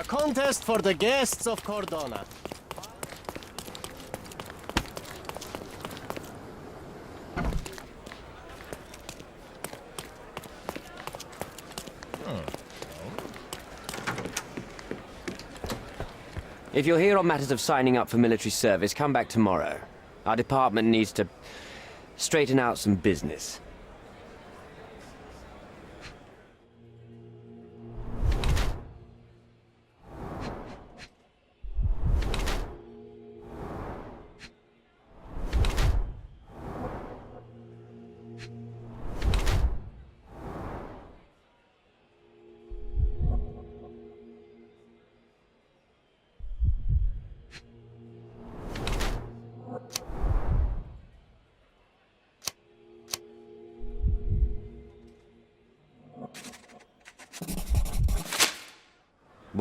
A contest for the guests of Koordona. If you're here on matters of signing up for military service, come back tomorrow. Our department needs to straighten out some business.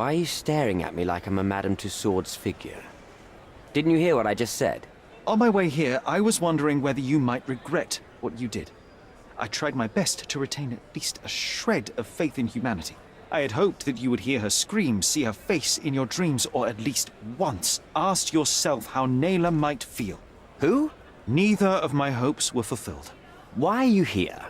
Why are you staring at me like I'm a Madame Tussauds figure? Didn't you hear what I just said? On my way here, I was wondering whether you might regret what you did. I tried my best to retain at least a shred of faith in humanity. I had hoped that you would hear her scream, see her face in your dreams, or at least once asked yourself how Nayla might feel. Who? Neither of my hopes were fulfilled. Why are you here?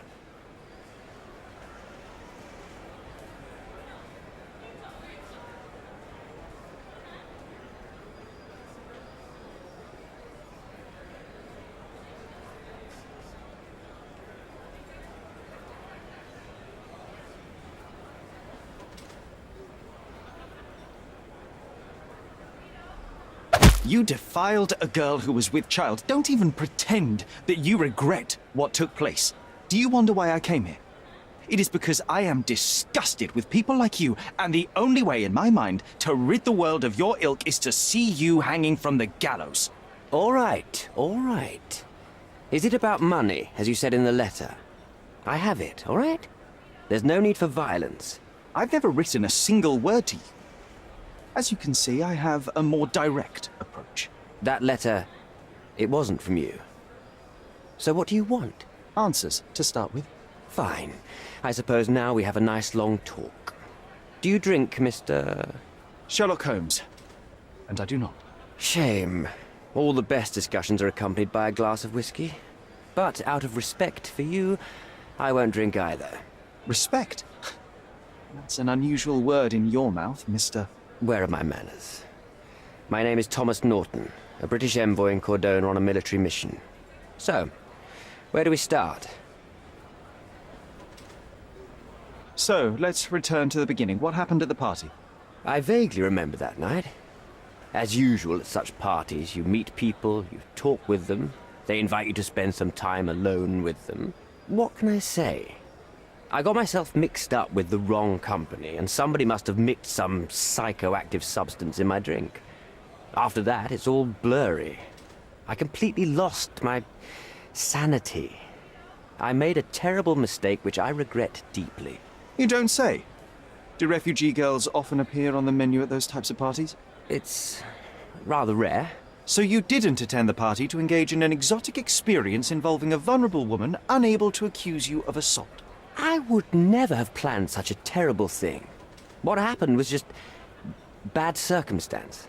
You defiled a girl who was with child. Don't even pretend that you regret what took place. Do you wonder why I came here? It is because I am disgusted with people like you, and the only way in my mind to rid the world of your ilk is to see you hanging from the gallows. All right, all right. Is it about money, as you said in the letter? I have it, all right? There's no need for violence. I've never written a single word to you. As you can see, I have a more direct approach. That letter, it wasn't from you. So what do you want? Answers, to start with. Fine. I suppose now we have a nice long talk. Do you drink, Mr. Sherlock Holmes. And I do not. Shame. All the best discussions are accompanied by a glass of whiskey. But out of respect for you, I won't drink either. Respect? That's an unusual word in your mouth, Mr. Where are my manners? My name is Thomas Norton, a British envoy in Koordona on a military mission. So, where do we start? So, let's return to the beginning. What happened at the party? I vaguely remember that night. As usual at such parties, you meet people, you talk with them, they invite you to spend some time alone with them. What can I say? I got myself mixed up with the wrong company, and somebody must have mixed some psychoactive substance in my drink. After that, it's all blurry. I completely lost my sanity. I made a terrible mistake which I regret deeply. You don't say. Do refugee girls often appear on the menu at those types of parties? It's rather rare. So you didn't attend the party to engage in an exotic experience involving a vulnerable woman unable to accuse you of assault? I would never have planned such a terrible thing. What happened was just bad circumstance.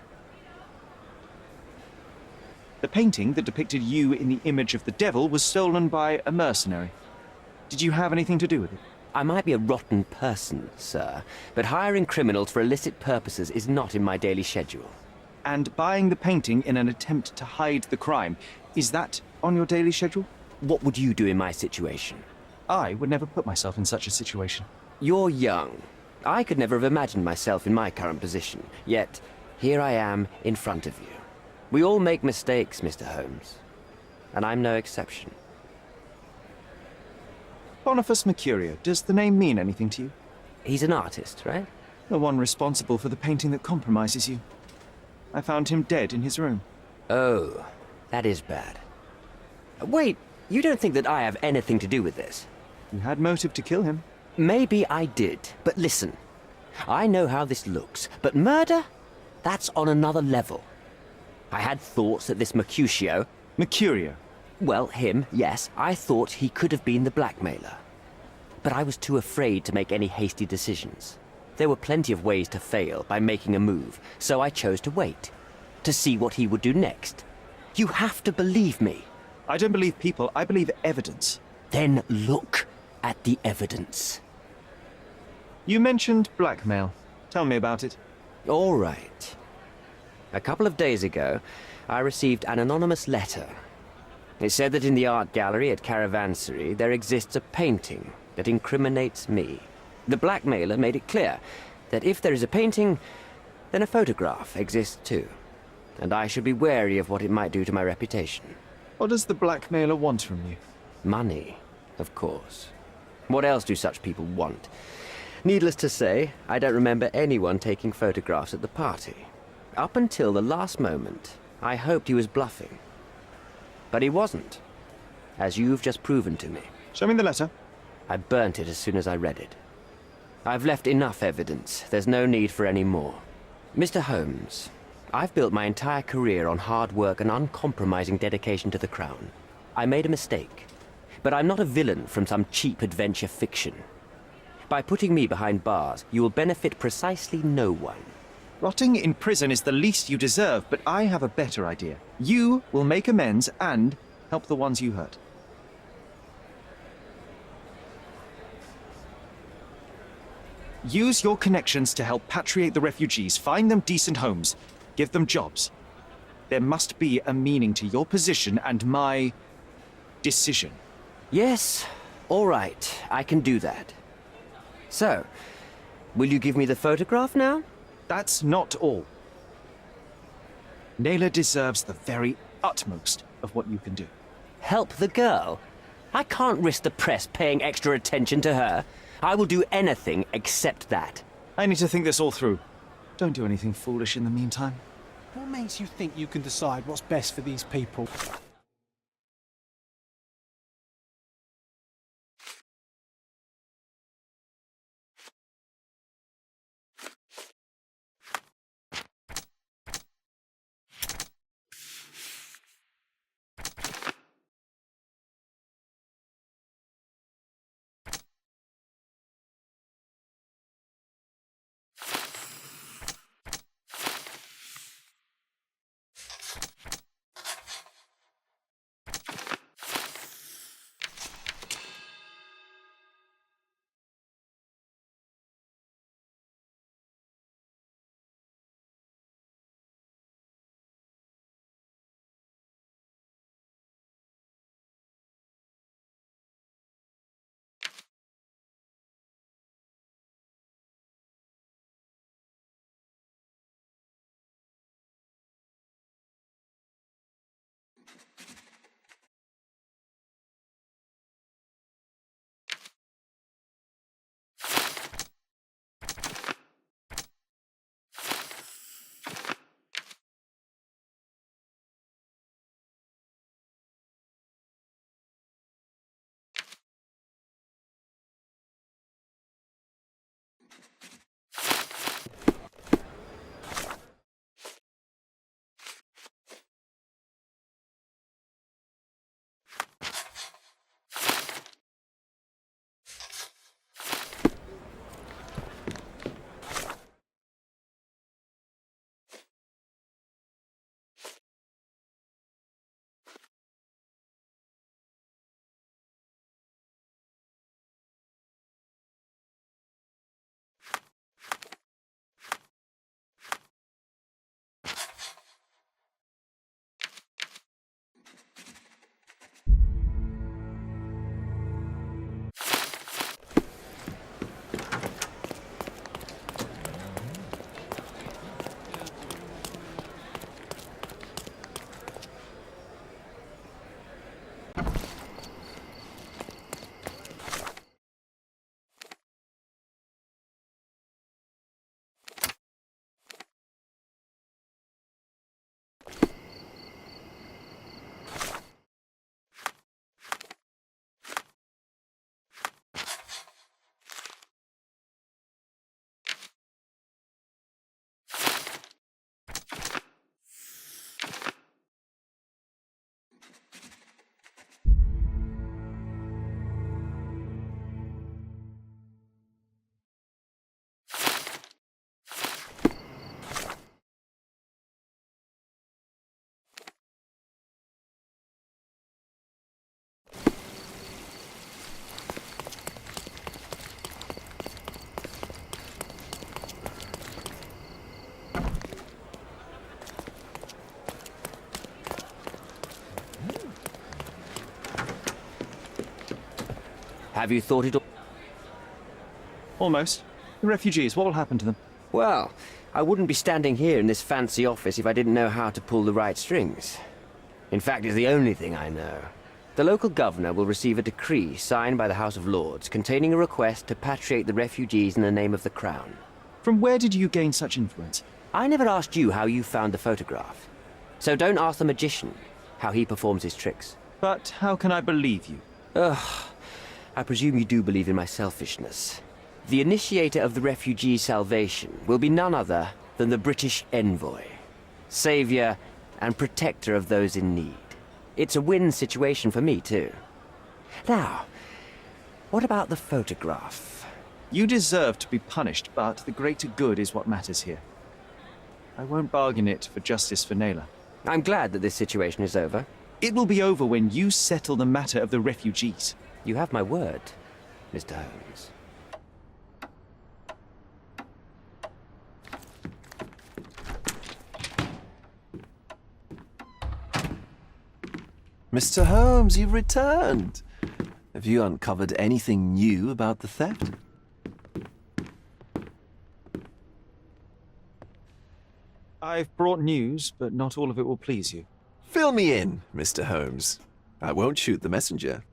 The painting that depicted you in the image of the devil was stolen by a mercenary. Did you have anything to do with it? I might be a rotten person, sir, but hiring criminals for illicit purposes is not in my daily schedule. And buying the painting in an attempt to hide the crime, is that on your daily schedule? What would you do in my situation? I would never put myself in such a situation. You're young. I could never have imagined myself in my current position. Yet, here I am in front of you. We all make mistakes, Mr. Holmes. And I'm no exception. Boniface Mercurio, does the name mean anything to you? He's an artist, right? The one responsible for the painting that compromises you. I found him dead in his room. Oh, that is bad. Wait, you don't think that I have anything to do with this? You had motive to kill him. Maybe I did, but listen. I know how this looks, but murder? That's on another level. I had thoughts that this Mercutio... Mercurio? Well, him, yes. I thought he could have been the blackmailer. But I was too afraid to make any hasty decisions. There were plenty of ways to fail by making a move, so I chose to wait. To see what he would do next. You have to believe me. I don't believe people, I believe evidence. Then look at the evidence. You mentioned blackmail. Tell me about it. All right. A couple of days ago, I received an anonymous letter. It said that in the art gallery at Caravansary there exists a painting that incriminates me. The blackmailer made it clear that if there is a painting, then a photograph exists too. And I should be wary of what it might do to my reputation. What does the blackmailer want from you? Money, of course. What else do such people want? Needless to say, I don't remember anyone taking photographs at the party. Up until the last moment, I hoped he was bluffing. But he wasn't, as you've just proven to me. Show me the letter. I burnt it as soon as I read it. I've left enough evidence. There's no need for any more. Mr. Holmes, I've built my entire career on hard work and uncompromising dedication to the Crown. I made a mistake, but I'm not a villain from some cheap adventure fiction. By putting me behind bars, you will benefit precisely no one. Rotting in prison is the least you deserve, but I have a better idea. You will make amends and help the ones you hurt. Use your connections to help patriate the refugees, find them decent homes, give them jobs. There must be a meaning to your position and my decision. Yes, all right, I can do that. So, will you give me the photograph now? That's not all. Naylor deserves the very utmost of what you can do. Help the girl? I can't risk the press paying extra attention to her. I will do anything except that. I need to think this all through. Don't do anything foolish in the meantime. What makes you think you can decide what's best for these people? Have you thought it all? Almost. The refugees, what will happen to them? Well, I wouldn't be standing here in this fancy office if I didn't know how to pull the right strings. In fact, it's the only thing I know. The local governor will receive a decree signed by the House of Lords containing a request to patriate the refugees in the name of the Crown. From where did you gain such influence? I never asked you how you found the photograph. So don't ask the magician how he performs his tricks. But how can I believe you? I presume you do believe in my selfishness. The initiator of the refugees' salvation will be none other than the British envoy, savior and protector of those in need. It's a win situation for me, too. Now, what about the photograph? You deserve to be punished, but the greater good is what matters here. I won't bargain it for justice for Naylor. I'm glad that this situation is over. It will be over when you settle the matter of the refugees. You have my word, Mr. Holmes. Mr. Holmes, you've returned. Have you uncovered anything new about the theft? I've brought news, but not all of it will please you. Fill me in, Mr. Holmes. I won't shoot the messenger.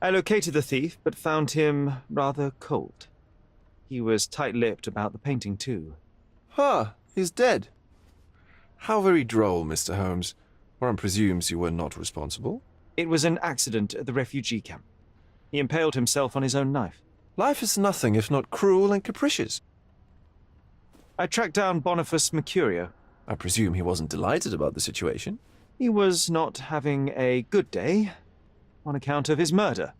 I located the thief, but found him rather cold. He was tight-lipped about the painting, too. Huh, he's dead. How very droll, Mr. Holmes. One presumes you were not responsible. It was an accident at the refugee camp. He impaled himself on his own knife. Life is nothing if not cruel and capricious. I tracked down Boniface Mercurio. I presume he wasn't delighted about the situation. He was not having a good day on account of his murder.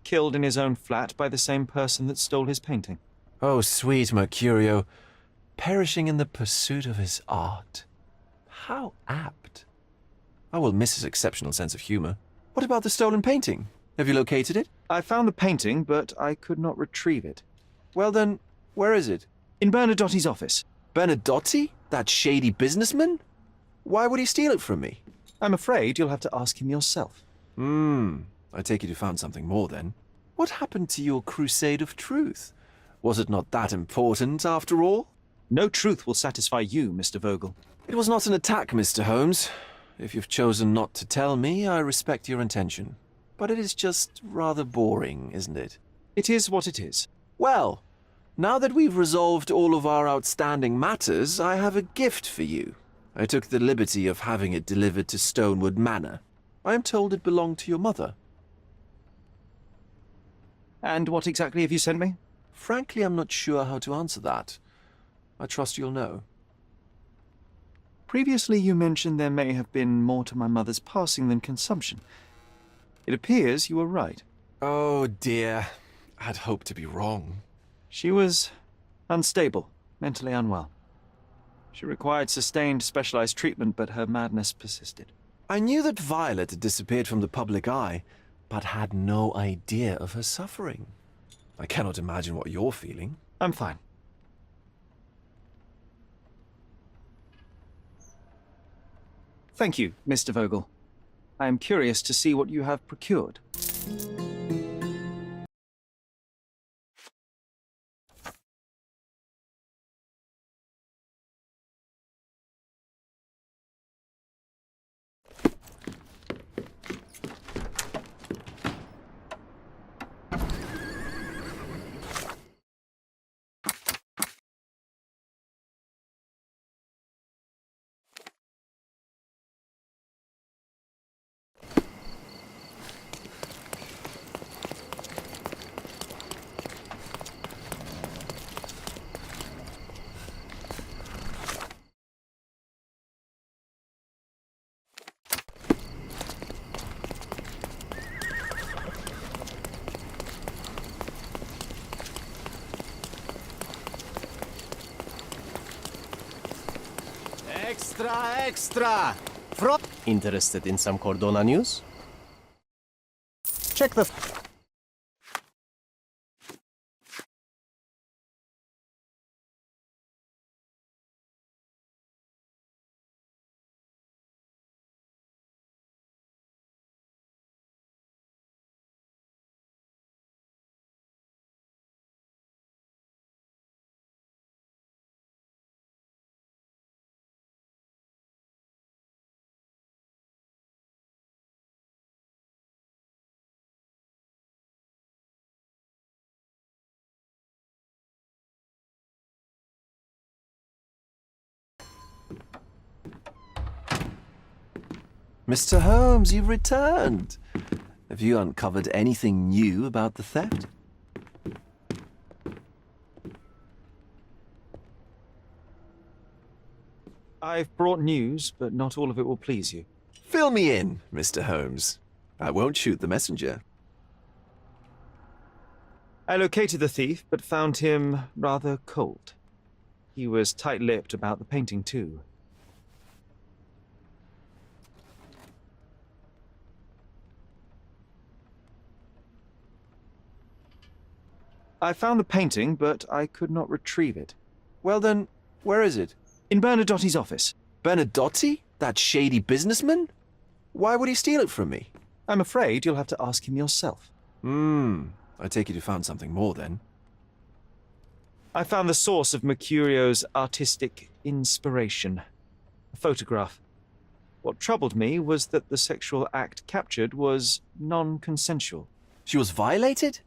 Killed in his own flat by the same person that stole his painting. Oh, sweet Mercurio. Perishing in the pursuit of his art. How apt. I will miss his exceptional sense of humor. What about the stolen painting? Have you located it? I found the painting, but I could not retrieve it. Well then, where is it? In Bernadotti's office. Bernadotti? That shady businessman? Why would he steal it from me? I'm afraid you'll have to ask him yourself. I take it you found something more then. What happened to your crusade of truth? Was it not that important after all? No truth will satisfy you, Mr. Vogel. It was not an attack, Mr. Holmes. If you've chosen not to tell me, I respect your intention. But it is just rather boring, isn't it? It is what it is. Well, now that we've resolved all of our outstanding matters, I have a gift for you. I took the liberty of having it delivered to Stonewood Manor. I am told it belonged to your mother. And what exactly have you sent me? Frankly, I'm not sure how to answer that. I trust you'll know. Previously you mentioned there may have been more to my mother's passing than consumption. It appears you were right. Oh dear. I'd hoped to be wrong. She was unstable, mentally unwell. She required sustained specialized treatment, but her madness persisted. I knew that Violet had disappeared from the public eye, but had no idea of her suffering. I cannot imagine what you're feeling. I'm fine. Thank you, Mr. Vogel. I am curious to see what you have procured. Extra! Interested in some Koordona news? Check the... Mr. Holmes, you've returned. Have you uncovered anything new about the theft? I've brought news, but not all of it will please you. Fill me in, Mr. Holmes. I won't shoot the messenger. I located the thief, but found him rather cold. He was tight-lipped about the painting, too. I found the painting, but I could not retrieve it. Well then, where is it? In Bernadotti's office. Bernadotti? That shady businessman? Why would he steal it from me? I'm afraid you'll have to ask him yourself. I take it you found something more then. I found the source of Mercurio's artistic inspiration. A photograph. What troubled me was that the sexual act captured was non-consensual. She was violated?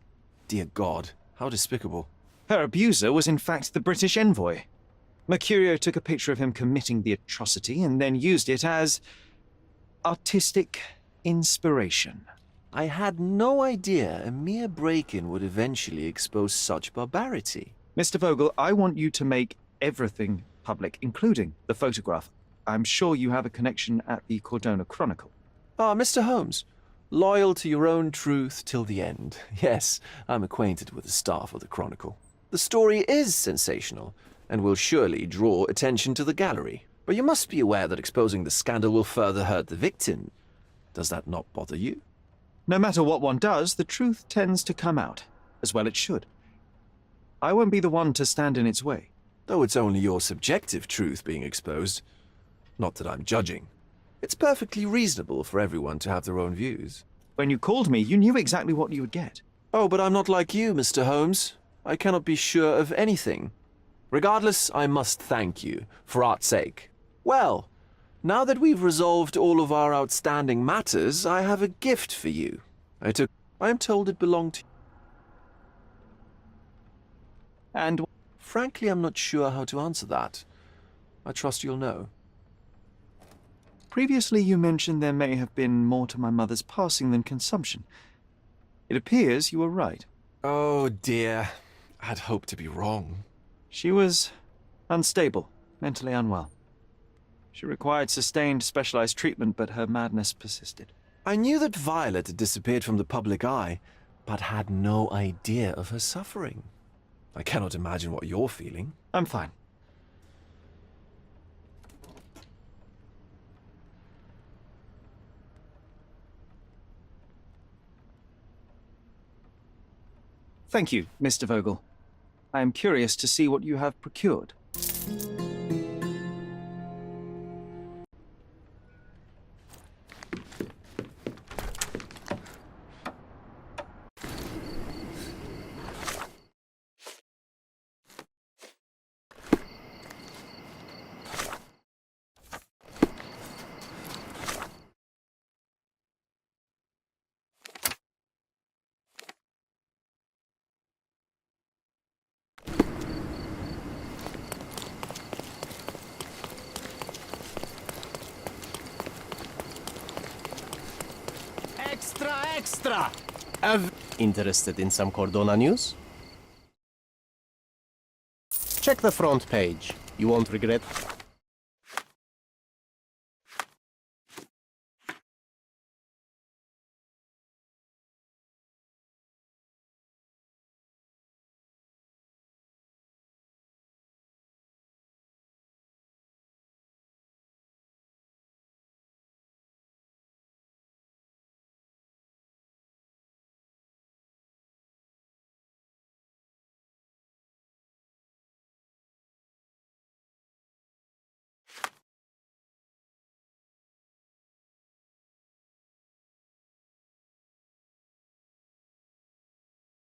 Dear God, how despicable. Her abuser was in fact the British envoy. Mercurio took a picture of him committing the atrocity and then used it as artistic inspiration. I had no idea a mere break-in would eventually expose such barbarity. Mr. Vogel, I want you to make everything public, including the photograph. I'm sure you have a connection at the Kourdona Chronicle. Ah, Mr. Holmes. Loyal to your own truth till the end. Yes, I'm acquainted with the staff of the Chronicle. The story is sensational, and will surely draw attention to the gallery. But you must be aware that exposing the scandal will further hurt the victim. Does that not bother you? No matter what one does, the truth tends to come out, as well it should. I won't be the one to stand in its way. Though it's only your subjective truth being exposed. Not that I'm judging. It's perfectly reasonable for everyone to have their own views. When you called me, you knew exactly what you would get. Oh, but I'm not like you, Mr. Holmes. I cannot be sure of anything. Regardless, I must thank you, for art's sake. Well, now that we've resolved all of our outstanding matters, I have a gift for you. I am told it belonged to you. And Frankly, I'm not sure how to answer that. I trust you'll know. previously you mentioned there may have been more to my mother's passing than consumption. It appears you were right. Oh dear. I'd hoped to be wrong. She was unstable, mentally unwell. She required sustained specialized treatment, but her madness persisted. I knew that Violet had disappeared from the public eye, but had no idea of her suffering. I cannot imagine what you're feeling. I'm fine. Thank you, Mr. Vogel. I am curious to see what you have procured. Extra! Interested in some Kourdona news? Check the front page. You won't regret.